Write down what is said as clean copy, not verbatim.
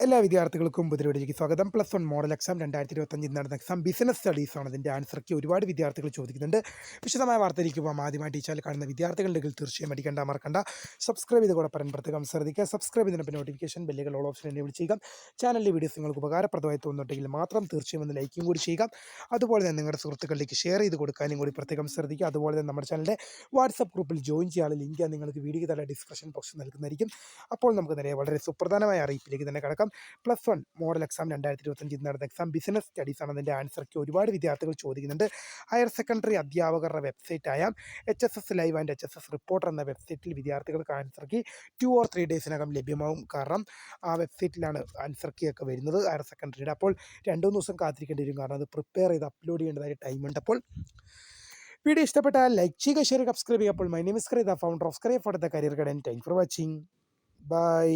എല്ലാ വിദ്യാർത്ഥികൾക്കും പുതിയവിടേക്ക് സ്വാഗതം. +1 മോഡൽ എക്സാം 2025 നടന്ന എക്സാം ബിസിനസ് സ്റ്റഡീസാണ്. അതിൻ്റെ ആൻസർക്ക് ഒരുപാട് വിദ്യാർത്ഥികൾ ചോദിക്കുന്നുണ്ട്. വിശദമായ വാർത്തയിലേക്ക് പോകാം. ആദ്യമായിട്ട് ഈ ചാനൽ കാണുന്ന വിദ്യാർത്ഥികളുണ്ടെങ്കിൽ തീർച്ചയായും അടിക്കേണ്ട മറക്കണ്ട സബ്സ്ക്രൈബ് ചെയ്ത് കൂടെ പറയാൻ പ്രത്യേകം ശ്രദ്ധിക്കുക. സബ്സ്ക്രൈബ് ചെയ്തതിനൊപ്പം നോട്ടിഫിക്കേഷൻ ബെല്ലുകൾ ഓൾ ഓപ്ഷൻ എനേബിൾ ചെയ്യുക. ചാനലിലെ വീഡിയോസ് നിങ്ങൾക്ക് ഉപകാരപ്രദമായി തോന്നുന്നുണ്ടെങ്കിൽ മാത്രം തീർച്ചയായും ഒന്ന് ലൈക്കും കൂടി ചെയ്യുക. അതുപോലെ തന്നെ നിങ്ങളുടെ സുഹൃത്തുക്കളിലേക്ക് ഷെയർ ചെയ്ത് കൊടുക്കാനും കൂടി പ്രത്യേകം ശ്രദ്ധിക്കുക. അതുപോലെ തന്നെ നമ്മുടെ ചാനലിൻ്റെ വാട്സപ്പ് ഗ്രൂപ്പിൽ ജോയിൻ ചെയ്യാനുള്ള ലിങ്ക് നിങ്ങൾക്ക് വീഡിയോ താഴെ ഡിസ്ക്രിപ്ഷൻ ബോക്സിൽ നൽകുന്നതായിരിക്കും. അപ്പോൾ നമുക്ക് നേരെ വളരെ സുപ്രധാനമായ അറിയിപ്പിലേക്ക് തന്നെ കടക്കാം. +1 മോഡൽ എക്സാം 2025 നടന്ന എക്സാം ബിസിനസ് സ്റ്റഡീസാണ്. അതിൻ്റെ ആൻസർക്ക് ഒരുപാട് വിദ്യാർത്ഥികൾ ചോദിക്കുന്നുണ്ട്. ഹയർ സെക്കൻഡറി അധ്യാപകരുടെ വെബ്സൈറ്റായ HSS live and HSS reporter എന്ന വെബ്സൈറ്റിൽ വിദ്യാർത്ഥികൾക്ക് ആൻസർക്ക് 2 or 3 ഡേയ്സിനകം ലഭ്യമാവും. കാരണം ആ വെബ്സൈറ്റിലാണ് ആൻസർക്ക് ഒക്കെ വരുന്നത് ഹയർ സെക്കൻഡറിയുടെ. അപ്പോൾ 2-3 ദിവസം കാത്തിരിക്കേണ്ടി വരും. കാരണം അത് പ്രിപ്പയർ ചെയ്ത് അപ്ലോഡ് ചെയ്യേണ്ടതായ ടൈമുണ്ട്. അപ്പോൾ വീഡിയോ ഇഷ്ടപ്പെട്ടാൽ ലൈക്ക് ചെയ്യുക, ഷെയർ ചെയ്യുക, സബ്സ്ക്രൈബ് ചെയ്യുക. അപ്പോൾ my name is Khareeda, founder of Khareeda for the career guide. Thank for watching. By.